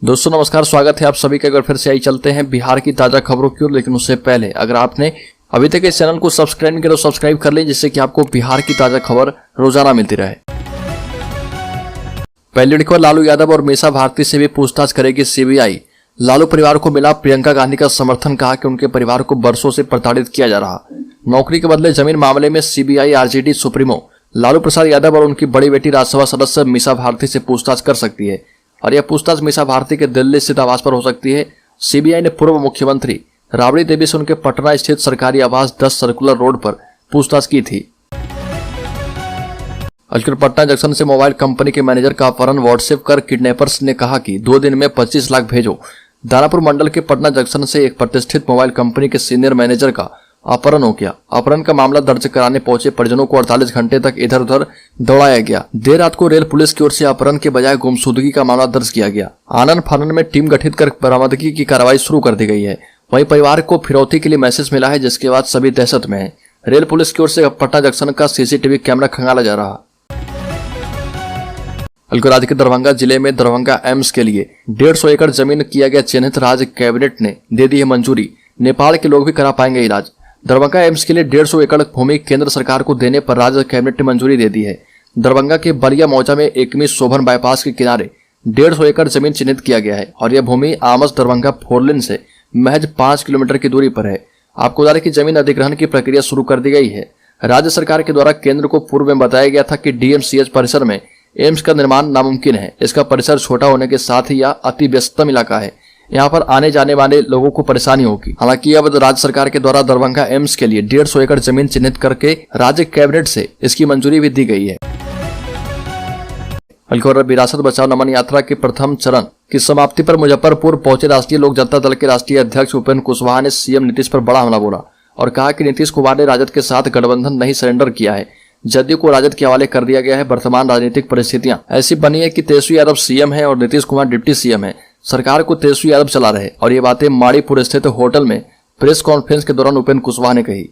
दोस्तों नमस्कार, स्वागत है आप सभी का। अगर फिर से आई चलते हैं बिहार की ताजा खबरों की ओर, लेकिन उससे पहले अगर आपने अभी तक इस चैनल को सब्सक्राइब नहीं किया तो सब्सक्राइब कर लें, जिससे कि आपको बिहार की ताजा खबर रोजाना मिलती रहे। पहली खबर, लालू यादव और मीसा भारती से भी पूछताछ करेगी सीबीआई। लालू परिवार को मिला प्रियंका गांधी का समर्थन, कहा कि उनके परिवार को बरसों से प्रताड़ित किया जा रहा। नौकरी के बदले जमीन मामले में CBI RJD supremo Lalu Prasad Yadav और उनकी बड़ी बेटी राज्यसभा सदस्य मीसा भारती से पूछताछ कर सकती है, और यह पूछताछ मीसा भारती के दिल्ली स्थित आवास पर हो सकती है। सीबीआई ने पूर्व मुख्यमंत्री राबड़ी देवी से उनके पटना स्थित सरकारी आवास 10 सर्कुलर रोड पर पूछताछ की थी। अजगर पटना जंक्शन से मोबाइल कंपनी के मैनेजर का अपहरण, व्हाट्सएप कर किडनैपर्स ने कहा कि 2 दिन में 25 लाख भेजो। दानापुर मंडल के पटना जंक्शन से एक प्रतिष्ठित मोबाइल कंपनी के सीनियर मैनेजर का अपहरण हो गया। अपहरण का मामला दर्ज कराने पहुंचे परिजनों को 48 घंटे तक इधर उधर दौड़ाया गया। देर रात को रेल पुलिस की ओर से अपहरण के बजाय गुमशुदगी का मामला दर्ज किया गया। आनन फानन में टीम गठित कर बरामदगी की कार्रवाई शुरू कर दी गई है। वहीं परिवार को फिरौती के लिए मैसेज मिला है, जिसके बाद सभी दहशत में है। रेल पुलिस की ओर से पटना जंक्शन का सीसीटीवी कैमरा खंगाला जा रहा। राज्य के दरभंगा जिले में दरभंगा एम्स के लिए 150 एकड़ जमीन किया गया चिन्हित। राज्य कैबिनेट ने दे दी है मंजूरी। नेपाल के लोग भी करा पाएंगे इलाज। दरभंगा एम्स के लिए 150 एकड़ भूमि केंद्र सरकार को देने पर राज्य कैबिनेट ने मंजूरी दे दी है। दरभंगा के बलिया मौजा में 21 शोभन बाईपास के किनारे 150 एकड़ जमीन चिन्हित किया गया है, और यह भूमि आमस दरभंगा 4 लेन से महज 5 किलोमीटर की दूरी पर है। आपको बता दें कि जमीन अधिग्रहण की प्रक्रिया शुरू कर दी गई है। राज्य सरकार के द्वारा केंद्र को पूर्व में बताया गया था कि डीएमसीएच परिसर में एम्स का निर्माण नामुमकिन है। इसका परिसर छोटा होने के साथ ही यह अति व्यस्ततम इलाका है। यहाँ पर आने जाने वाले लोगों को परेशानी होगी। हालांकि अब राज्य सरकार के द्वारा दरभंगा एम्स के लिए 150 एकड़ जमीन चिन्हित करके राज्य कैबिनेट से इसकी मंजूरी भी दी गई है। विरासत बचाओ नमन यात्रा के प्रथम चरण की समाप्ति पर मुजफ्फरपुर पहुंचे राष्ट्रीय लोक जनता दल के राष्ट्रीय अध्यक्ष उपेंद्र कुशवाहा ने सीएम नीतीश पर बड़ा हमला बोला और कहा कि नीतीश कुमार ने राजद के साथ गठबंधन नहीं सरेंडर किया है। जदयू को राजद के हवाले कर दिया गया है। वर्तमान राजनीतिक परिस्थितियां ऐसी बनी है कि तेजस्वी यादव सीएम है और नीतीश कुमार डिप्टी सीएम है। सरकार को तेजस्वी यादव चला रहे, और ये बातें माड़ीपुर स्थित होटल में प्रेस कॉन्फ्रेंस के दौरान उपेंद्र कुशवाहा ने कही।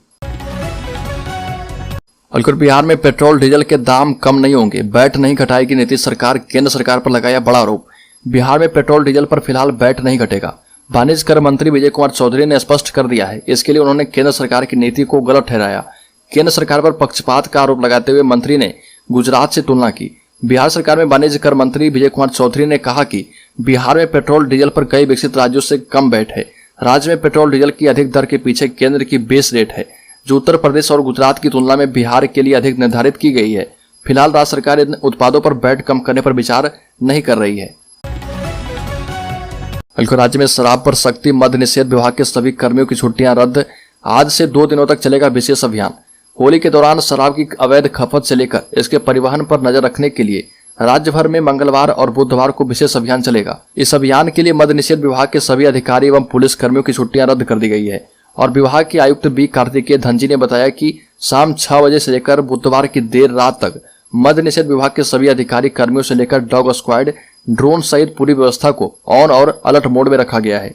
बिहार में पेट्रोल डीजल के दाम कम नहीं होंगे, वैट नहीं घटाएगी नीतीश सरकार। केंद्र सरकार पर लगाया बड़ा आरोप। बिहार में पेट्रोल डीजल पर फिलहाल वैट नहीं घटेगा। वाणिज्य कर मंत्री विजय कुमार चौधरी ने स्पष्ट कर दिया है। इसके लिए उन्होंने केंद्र सरकार की नीति को गलत ठहराया। केंद्र सरकार पर पक्षपात का आरोप लगाते हुए मंत्री ने गुजरात से तुलना की। बिहार सरकार में वाणिज्य कर मंत्री विजय कुमार चौधरी ने कहा कि बिहार में पेट्रोल डीजल पर कई विकसित राज्यों से कम वैट है। राज्य में पेट्रोल डीजल की अधिक दर के पीछे केंद्र की बेस रेट है, जो उत्तर प्रदेश और गुजरात की तुलना में बिहार के लिए अधिक निर्धारित की गई है। फिलहाल राज्य सरकार इन उत्पादों पर वैट कम करने पर विचार नहीं कर रही है। राज्य में शराब पर सख्ती, मद्य निषेध विभाग के सभी कर्मियों की छुट्टियां रद्द। आज से 2 दिनों तक चलेगा विशेष अभियान। होली के दौरान शराब की अवैध खपत से लेकर इसके परिवहन पर नजर रखने के लिए राज्य भर में मंगलवार और बुधवार को विशेष अभियान चलेगा। इस अभियान के लिए मद्य निषेध विभाग के सभी अधिकारी एवं पुलिस कर्मियों की छुट्टियां रद्द कर दी गई है। और विभाग के आयुक्त बी कार्तिकेय धनजी ने बताया कि शाम 6 बजे से लेकर बुधवार की देर रात तक मद्य निषेध विभाग के सभी अधिकारी कर्मियों से लेकर डॉग स्क्वाड, ड्रोन सहित पूरी व्यवस्था को ऑन और अलर्ट मोड में रखा गया है।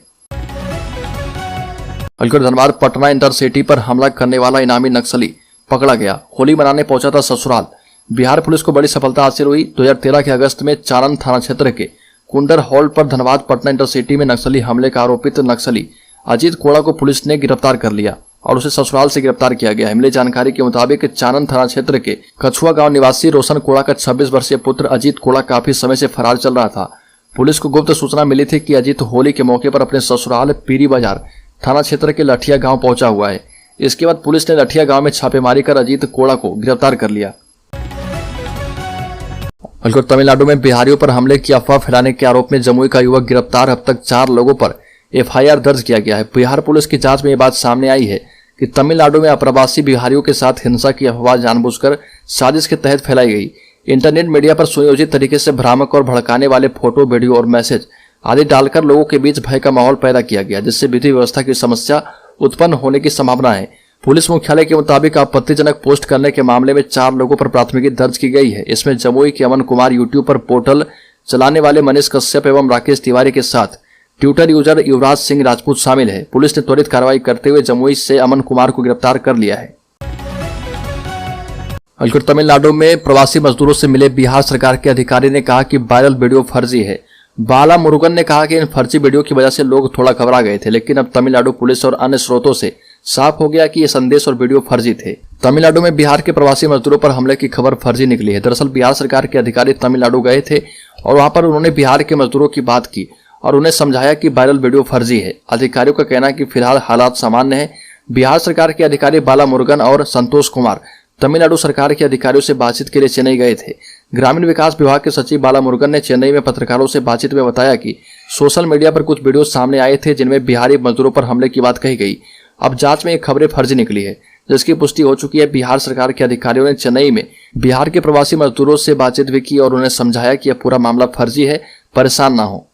धनबाद पटना इंटरसिटी पर हमला करने वाला इनामी नक्सली पकड़ा गया। होली मनाने पहुंचा था ससुराल। बिहार पुलिस को बड़ी सफलता हासिल हुई। 2013 के अगस्त में चारण थाना क्षेत्र के कुंडर हॉल पर धनबाद पटना इंटरसिटी में नक्सली हमले का आरोपित नक्सली अजीत कोड़ा को पुलिस ने गिरफ्तार कर लिया और उसे ससुराल से गिरफ्तार किया गया है। मिली जानकारी के मुताबिक चारण थाना क्षेत्र के कछुआ गांव निवासी रोशन कोड़ा का 26 वर्षीय पुत्र अजीत कोड़ा काफी समय से फरार चल रहा था। पुलिस को गुप्त सूचना मिली थी कि अजीत होली के मौके पर अपने ससुराल पीरी बाजार थाना क्षेत्र के लठिया गाँव पहुंचा हुआ है। इसके बाद पुलिस ने लठिया गांव में छापेमारी कर अजीत कोड़ा को गिरफ्तार कर लिया। तमिलनाडु में बिहारियों पर हमले की अफवाह फैलाने के आरोप में जमुई का युवक गिरफ्तार। अब तक 4 लोगों पर एफआईआर दर्ज किया गया है। बिहार पुलिस की जांच में यह बात सामने आई है कि तमिलनाडु में अप्रवासी बिहारियों के साथ हिंसा की अफवाह जानबूझकर साजिश के तहत फैलाई गई। इंटरनेट मीडिया पर सुनियोजित तरीके से भ्रामक और भड़काने वाले फोटो, वीडियो और मैसेज आदि डालकर लोगों के बीच भय का माहौल पैदा किया गया, जिससे विधि व्यवस्था की समस्या उत्पन्न होने की संभावना है। पुलिस मुख्यालय के मुताबिक आपत्तिजनक पोस्ट करने के मामले में 4 लोगों पर प्राथमिकी दर्ज की गई है। इसमें जमुई के अमन कुमार, यूट्यूब पर पोर्टल चलाने वाले मनीष कश्यप एवं राकेश तिवारी के साथ ट्विटर यूजर युवराज सिंह राजपूत शामिल है। पुलिस ने त्वरित कार्रवाई करते हुए जमुई से अमन कुमार को गिरफ्तार कर लिया है। तमिलनाडु में प्रवासी मजदूरों से मिले बिहार सरकार के अधिकारी ने कहा कि वायरल वीडियो फर्जी है। बाला मुरुगन ने कहा कि इन फर्जी वीडियो की वजह से लोग थोड़ा घबरा गए थे, लेकिन अब तमिलनाडु पुलिस और अन्य स्रोतों से साफ हो गया कि ये संदेश और वीडियो फर्जी थे। तमिलनाडु में बिहार के प्रवासी मजदूरों पर हमले की खबर फर्जी निकली है। दरअसल बिहार सरकार के अधिकारी तमिलनाडु गए थे और वहां पर उन्होंने बिहार के मजदूरों की बात की और उन्हें समझाया कि वायरल वीडियो फर्जी है। अधिकारियों का कहना है कि फिलहाल हालात सामान्य है। बिहार सरकार के अधिकारी बाला मुरुगन और संतोष कुमार तमिलनाडु सरकार के अधिकारियों से बातचीत के लिए चेन्नई गए थे। ग्रामीण विकास विभाग के सचिव बाला मुरुगन ने चेन्नई में पत्रकारों से बातचीत में बताया कि सोशल मीडिया पर कुछ वीडियो सामने आए थे जिनमें बिहारी मजदूरों पर हमले की बात कही गई। अब जांच में ये खबरें फर्जी निकली है, जिसकी पुष्टि हो चुकी है। बिहार सरकार के अधिकारियों ने चेन्नई में बिहार के प्रवासी मजदूरों से बातचीत भी की और उन्हें समझाया कि यह पूरा मामला फर्जी है, परेशान ना हो।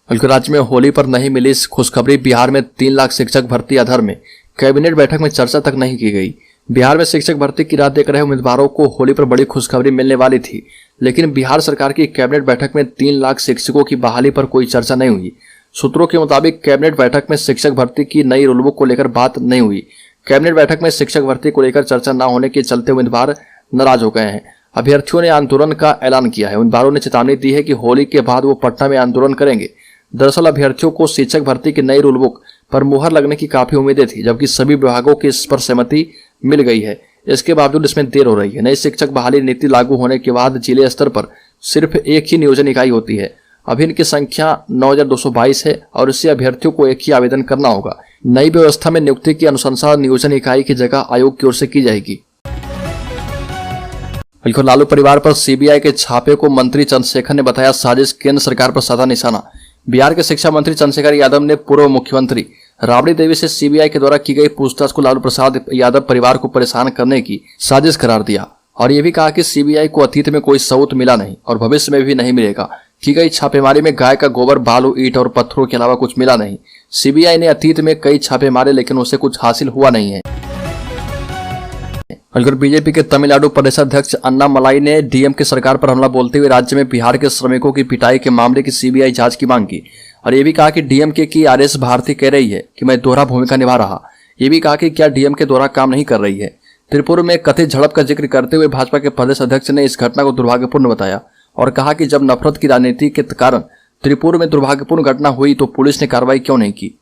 बल्कि राज्य में होली पर नहीं मिली खुशखबरी। बिहार में 3 लाख शिक्षक भर्ती अधर में कैबिनेट बैठक में चर्चा तक नहीं की गई। बिहार में शिक्षक भर्ती की राह देख रहे उम्मीदवारों को होली पर बड़ी खुशखबरी मिलने वाली थी, लेकिन बिहार सरकार की कैबिनेट बैठक में 3 लाख शिक्षकों की बहाली पर कोई चर्चा नहीं हुई। सूत्रों के मुताबिक कैबिनेट बैठक में शिक्षक भर्ती की नई रूल बुक को लेकर बात नहीं हुई। कैबिनेट बैठक में शिक्षक भर्ती को लेकर चर्चा न होने के चलते उम्मीदवार नाराज हो गए हैं। अभ्यर्थियों ने आंदोलन का ऐलान किया है। उम्मीदवारों ने चेतावनी दी है कि होली के बाद वो पटना में आंदोलन करेंगे। दरअसल अभ्यर्थियों को शिक्षक भर्ती की नई रूल बुक पर मुहर लगने की काफी उम्मीदें थी, जबकि सभी विभागों की इस पर सहमति मिल गई है। इसके बावजूद इसमें देर हो रही है। नई शिक्षक बहाली नीति लागू होने के बाद जिले स्तर पर सिर्फ एक ही नियोजन इकाई होती है। अभी इनकी संख्या 9222 है और इससे अभ्यर्थियों को एक ही आवेदन करना होगा। नई व्यवस्था में नियुक्ति की अनुशंसा नियोजन इकाई की जगह आयोग की ओर से की जाएगी। बिल्कुल लालू परिवार पर सीबीआई के छापे को मंत्री चंद्रशेखर ने बताया साजिश, केंद्र सरकार पर साधा निशाना। बिहार के शिक्षा मंत्री चंद्रशेखर यादव ने पूर्व मुख्यमंत्री राबड़ी देवी से सीबीआई के द्वारा की गई पूछताछ को लालू प्रसाद यादव परिवार को परेशान करने की साजिश करार दिया और ये भी कहा कि सीबीआई को अतीत में कोई सबूत मिला नहीं और भविष्य में भी नहीं मिलेगा। की गई छापेमारी में गाय का गोबर, बालू, ईंट और पत्थरों के अलावा कुछ मिला नहीं। सीबीआई ने अतीत में कई छापे मारे लेकिन उसे कुछ हासिल हुआ नहीं है। बल्कि बीजेपी के तमिलनाडु प्रदेश अध्यक्ष अन्नामलाई ने डीएमके सरकार पर हमला बोलते हुए राज्य में बिहार के श्रमिकों की पिटाई के मामले की सीबीआई जांच की मांग की और ये भी कहा कि डीएमके की आरएस भारती कह रही है कि मैं दोहरा भूमिका निभा रहा। ये भी कहा कि क्या डीएमके दोहरा काम नहीं कर रही है। त्रिपुरा में कथित झड़प का जिक्र करते हुए भाजपा के प्रदेश अध्यक्ष ने इस घटना को दुर्भाग्यपूर्ण बताया और कहा कि जब नफरत की राजनीति के कारण त्रिपुरा में दुर्भाग्यपूर्ण घटना हुई तो पुलिस ने कार्रवाई क्यों नहीं की।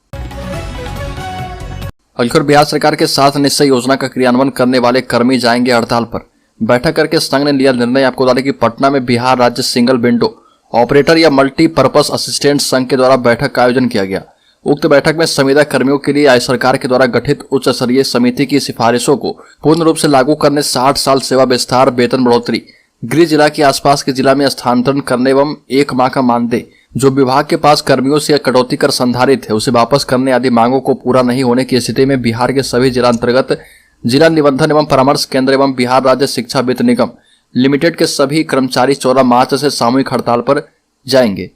अलखर बिहार सरकार के 7 निश्चय योजना का क्रियान्वयन करने वाले कर्मी जाएंगे हड़ताल पर। बैठक करके संघ ने लिया निर्णय। आपको बता दें कि पटना में बिहार राज्य सिंगल विंडो ऑपरेटर या मल्टीपर्पस असिस्टेंट संघ के द्वारा बैठक का आयोजन किया गया। उक्त बैठक में संविदा कर्मियों के लिए सरकार के द्वारा गठित उच्च स्तरीय समिति की सिफारिशों को पूर्ण रूप से लागू करने, 60 साल सेवा विस्तार, वेतन बढ़ोतरी, गृह जिला के आसपास के जिला में स्थानांतरण करने एवं 1 माह का मानदेय जो विभाग के पास कर्मियों से कटौती कर संधारित है उसे वापस करने आदि मांगों को पूरा नहीं होने की स्थिति में बिहार के सभी जिला अंतर्गत जिला निबंधन एवं परामर्श केंद्र एवं बिहार राज्य शिक्षा वित्त निगम लिमिटेड के सभी कर्मचारी 14 मार्च से सामूहिक हड़ताल पर जाएंगे।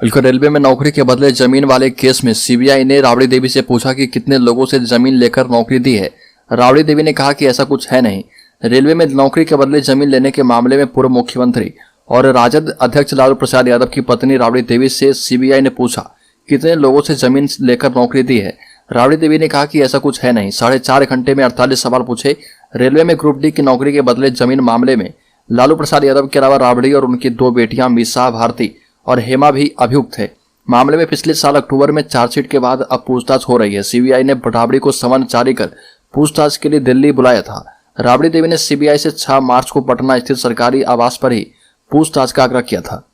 रेलवे में नौकरी के बदले जमीन वाले केस में सीबीआई ने राबड़ी देवी से पूछा कि कितने लोगों से जमीन लेकर नौकरी दी है। राबड़ी देवी ने कहा कि ऐसा कुछ है नहीं। रेलवे में नौकरी के बदले जमीन लेने के मामले में पूर्व मुख्यमंत्री और राजद अध्यक्ष लालू प्रसाद यादव की पत्नी राबड़ी देवी से सीबीआई ने पूछा कितने लोगों से जमीन लेकर नौकरी दी है। राबड़ी देवी ने कहा कि ऐसा कुछ है नहीं। 4.5 घंटे में 48 सवाल पूछे। रेलवे में ग्रुप डी की नौकरी के बदले जमीन मामले में लालू प्रसाद यादव के अलावा राबड़ी और उनकी 2 बेटियां मीसा भारती और हेमा भी अभियुक्त है। मामले में पिछले साल अक्टूबर में चार्जशीट के बाद अब पूछताछ हो रही है। सीबीआई ने राबड़ी को समन जारी कर पूछताछ के लिए दिल्ली बुलाया था। राबड़ी देवी ने सीबीआई से 6 मार्च को पटना स्थित सरकारी आवास पर ही पूछताछ का आग्रह किया था।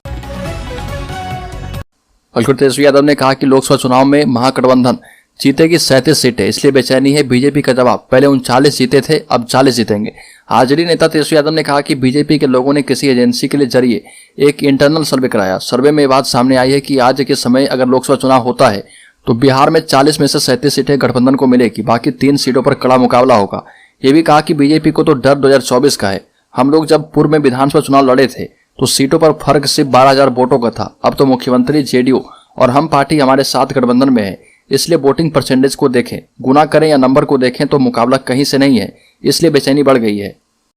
तेजस्वी यादव ने कहा कि लोकसभा चुनाव में महागठबंधन जीतेगी 37 सीटें, इसलिए बेचैनी है। बीजेपी का जवाब, पहले 39 जीते थे, अब 40 जीतेंगे। आरजेडी नेता तेजस्वी यादव ने कहा कि बीजेपी के लोगों ने किसी एजेंसी के लिए जरिए एक इंटरनल सर्वे कराया। सर्वे में बात सामने आई है कि आज के समय अगर लोकसभा चुनाव होता है तो बिहार में 40 में से 37 सीटें गठबंधन को मिलेगी, बाकी 3 सीटों पर कड़ा मुकाबला होगा। ये भी कहा कि बीजेपी को तो डर 2024 का है। हम लोग जब पूर्व में विधानसभा चुनाव लड़े थे तो सीटों पर फर्क सिर्फ 12,000 वोटों का था। अब तो मुख्यमंत्री जेडीयू और हम पार्टी हमारे साथ गठबंधन में है, इसलिए वोटिंग परसेंटेज को देखें, गुना करें या नंबर को देखें तो मुकाबला कहीं से नहीं है, इसलिए बेचैनी बढ़ गई है।